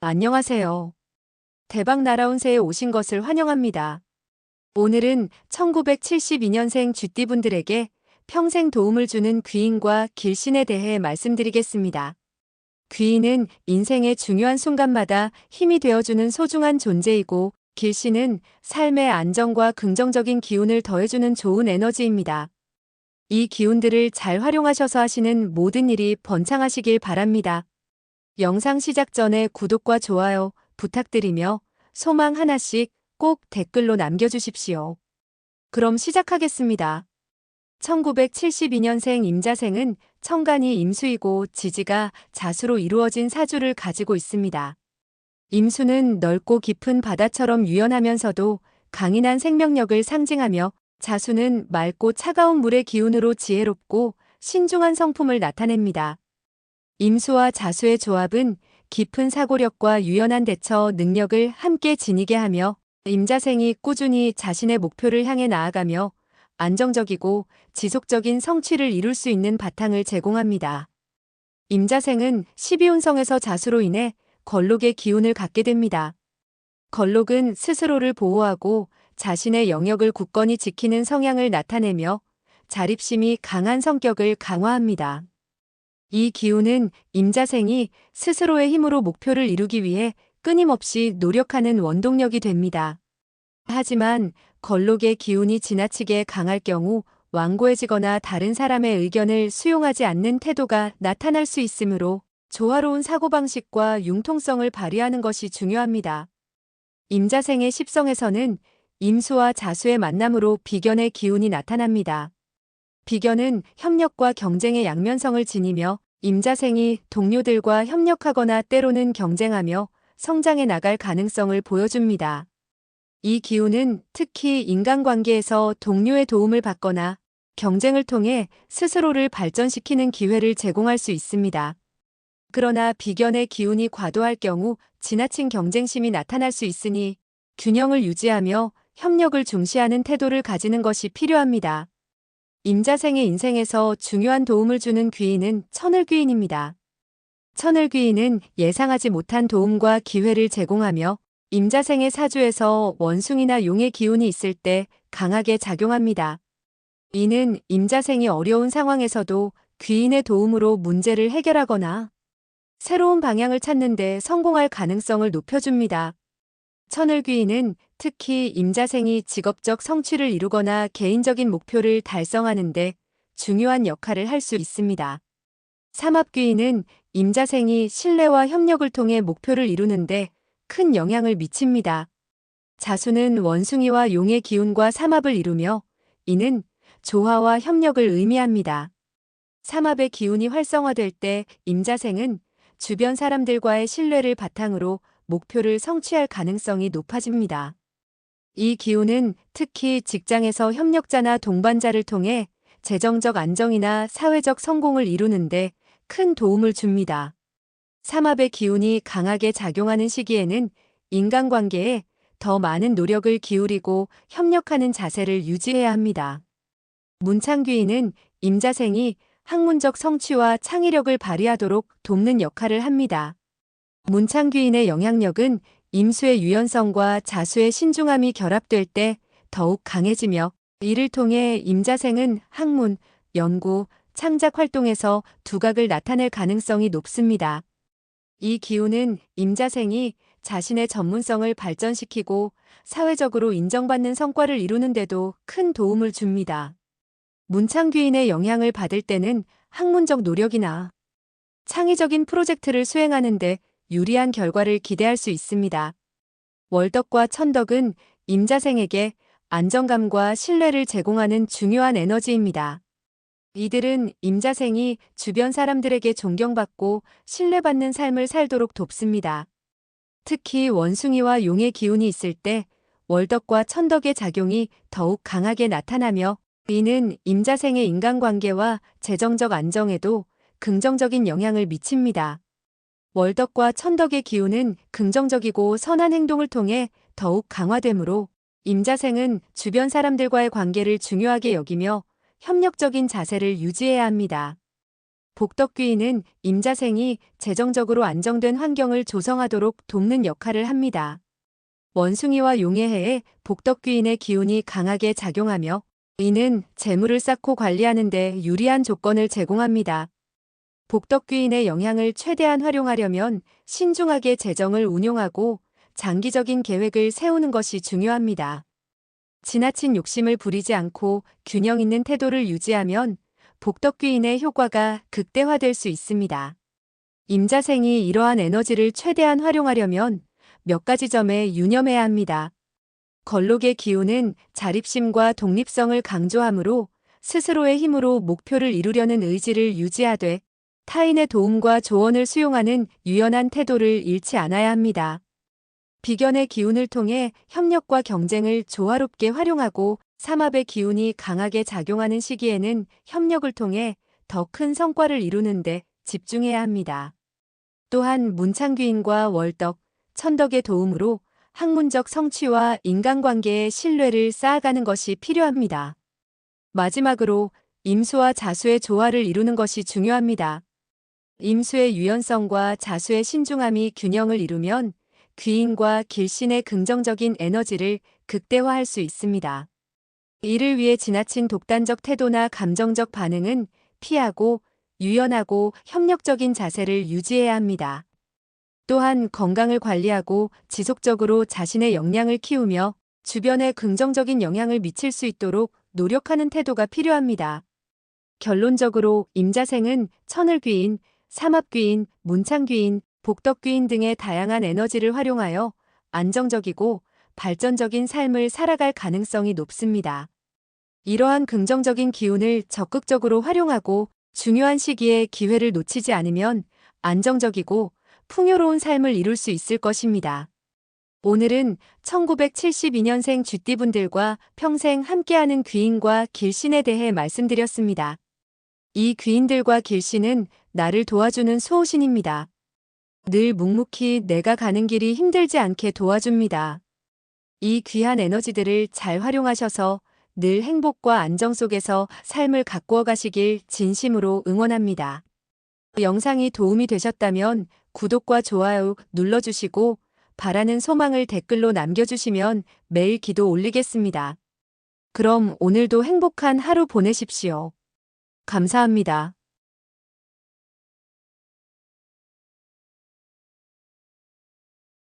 안녕하세요. 대박 날아온 새에 오신 것을 환영합니다. 오늘은 1972년생 쥐띠분들에게 평생 도움을 주는 귀인과 길신에 대해 말씀드리겠습니다. 귀인은 인생의 중요한 순간마다 힘이 되어주는 소중한 존재이고, 길신은 삶의 안정과 긍정적인 기운을 더해주는 좋은 에너지입니다. 이 기운들을 잘 활용하셔서 하시는 모든 일이 번창하시길 바랍니다. 영상 시작 전에 구독과 좋아요 부탁드리며 소망 하나씩 꼭 댓글로 남겨주십시오. 그럼 시작하겠습니다. 1972년생 임자생은 천간이 임수이고 지지가 자수로 이루어진 사주를 가지고 있습니다. 임수는 넓고 깊은 바다처럼 유연하면서도 강인한 생명력을 상징하며, 자수는 맑고 차가운 물의 기운으로 지혜롭고 신중한 성품을 나타냅니다. 임수와 자수의 조합은 깊은 사고력과 유연한 대처 능력을 함께 지니게 하며, 임자생이 꾸준히 자신의 목표를 향해 나아가며 안정적이고 지속적인 성취를 이룰 수 있는 바탕을 제공합니다. 임자생은 12운성에서 자수로 인해 걸록의 기운을 갖게 됩니다. 걸록은 스스로를 보호하고 자신의 영역을 굳건히 지키는 성향을 나타내며 자립심이 강한 성격을 강화합니다. 이 기운은 임자생이 스스로의 힘으로 목표를 이루기 위해 끊임없이 노력하는 원동력이 됩니다. 하지만 걸록의 기운이 지나치게 강할 경우 완고해지거나 다른 사람의 의견을 수용하지 않는 태도가 나타날 수 있으므로, 조화로운 사고방식과 융통성을 발휘하는 것이 중요합니다. 임자생의 십성에서는 임수와 자수의 만남으로 비견의 기운이 나타납니다. 비견은 협력과 경쟁의 양면성을 지니며, 임자생이 동료들과 협력하거나 때로는 경쟁하며 성장해 나갈 가능성을 보여줍니다. 이 기운은 특히 인간관계에서 동료의 도움을 받거나 경쟁을 통해 스스로를 발전시키는 기회를 제공할 수 있습니다. 그러나 비견의 기운이 과도할 경우 지나친 경쟁심이 나타날 수 있으니, 균형을 유지하며 협력을 중시하는 태도를 가지는 것이 필요합니다. 임자생의 인생에서 중요한 도움을 주는 귀인은 천을귀인입니다. 천을귀인은 예상하지 못한 도움과 기회를 제공하며, 임자생의 사주에서 원숭이나 용의 기운이 있을 때 강하게 작용합니다. 이는 임자생이 어려운 상황에서도 귀인의 도움으로 문제를 해결하거나 새로운 방향을 찾는 데 성공할 가능성을 높여줍니다. 천을귀인은 특히 임자생이 직업적 성취를 이루거나 개인적인 목표를 달성하는 데 중요한 역할을 할 수 있습니다. 삼합귀인은 임자생이 신뢰와 협력을 통해 목표를 이루는데 큰 영향을 미칩니다. 자수는 원숭이와 용의 기운과 삼합을 이루며, 이는 조화와 협력을 의미합니다. 삼합의 기운이 활성화될 때 임자생은 주변 사람들과의 신뢰를 바탕으로 목표를 성취할 가능성이 높아집니다. 이 기운은 특히 직장에서 협력자나 동반자를 통해 재정적 안정이나 사회적 성공을 이루는데 큰 도움을 줍니다. 삼합의 기운이 강하게 작용하는 시기에는 인간관계에 더 많은 노력을 기울이고 협력하는 자세를 유지해야 합니다. 문창귀인은 임자생이 학문적 성취와 창의력을 발휘하도록 돕는 역할을 합니다. 문창귀인의 영향력은 임수의 유연성과 자수의 신중함이 결합될 때 더욱 강해지며, 이를 통해 임자생은 학문, 연구, 창작 활동에서 두각을 나타낼 가능성이 높습니다. 이 기운은 임자생이 자신의 전문성을 발전시키고 사회적으로 인정받는 성과를 이루는 데도 큰 도움을 줍니다. 문창귀인의 영향을 받을 때는 학문적 노력이나 창의적인 프로젝트를 수행하는 데 유리한 결과를 기대할 수 있습니다. 월덕과 천덕은 임자생에게 안정감과 신뢰를 제공하는 중요한 에너지입니다. 이들은 임자생이 주변 사람들에게 존경받고 신뢰받는 삶을 살도록 돕습니다. 특히 원숭이와 용의 기운이 있을 때 월덕과 천덕의 작용이 더욱 강하게 나타나며, 이는 임자생의 인간관계와 재정적 안정에도 긍정적인 영향을 미칩니다. 월덕과 천덕의 기운은 긍정적이고 선한 행동을 통해 더욱 강화되므로, 임자생은 주변 사람들과의 관계를 중요하게 여기며 협력적인 자세를 유지해야 합니다. 복덕귀인은 임자생이 재정적으로 안정된 환경을 조성하도록 돕는 역할을 합니다. 원숭이와 용의 해에 복덕귀인의 기운이 강하게 작용하며 이는 재물을 쌓고 관리하는 데 유리한 조건을 제공합니다. 복덕귀인의 영향을 최대한 활용하려면 신중하게 재정을 운용하고 장기적인 계획을 세우는 것이 중요합니다. 지나친 욕심을 부리지 않고 균형 있는 태도를 유지하면 복덕귀인의 효과가 극대화될 수 있습니다. 임자생이 이러한 에너지를 최대한 활용하려면 몇 가지 점에 유념해야 합니다. 걸록의 기운은 자립심과 독립성을 강조하므로 스스로의 힘으로 목표를 이루려는 의지를 유지하되 타인의 도움과 조언을 수용하는 유연한 태도를 잃지 않아야 합니다. 비견의 기운을 통해 협력과 경쟁을 조화롭게 활용하고 삼합의 기운이 강하게 작용하는 시기에는 협력을 통해 더 큰 성과를 이루는 데 집중해야 합니다. 또한 문창귀인과 월덕, 천덕의 도움으로 학문적 성취와 인간관계의 신뢰를 쌓아가는 것이 필요합니다. 마지막으로 임수와 자수의 조화를 이루는 것이 중요합니다. 임수의 유연성과 자수의 신중함이 균형을 이루면 귀인과 길신의 긍정적인 에너지를 극대화할 수 있습니다. 이를 위해 지나친 독단적 태도나 감정적 반응은 피하고 유연하고 협력적인 자세를 유지해야 합니다. 또한 건강을 관리하고 지속적으로 자신의 역량을 키우며 주변에 긍정적인 영향을 미칠 수 있도록 노력하는 태도가 필요합니다. 결론적으로 임자생은 천을귀인, 삼합귀인, 문창귀인, 복덕귀인 등의 다양한 에너지를 활용하여 안정적이고 발전적인 삶을 살아갈 가능성이 높습니다. 이러한 긍정적인 기운을 적극적으로 활용하고 중요한 시기에 기회를 놓치지 않으면 안정적이고 풍요로운 삶을 이룰 수 있을 것입니다. 오늘은 1972년생 쥐띠분들과 평생 함께하는 귀인과 길신에 대해 말씀드렸습니다. 이 귀인들과 길신은 나를 도와주는 수호신입니다. 늘 묵묵히 내가 가는 길이 힘들지 않게 도와줍니다. 이 귀한 에너지들을 잘 활용하셔서 늘 행복과 안정 속에서 삶을 가꾸어 가시길 진심으로 응원합니다. 영상이 도움이 되셨다면 구독과 좋아요 눌러주시고 바라는 소망을 댓글로 남겨주시면 매일 기도 올리겠습니다. 그럼 오늘도 행복한 하루 보내십시오. 감사합니다.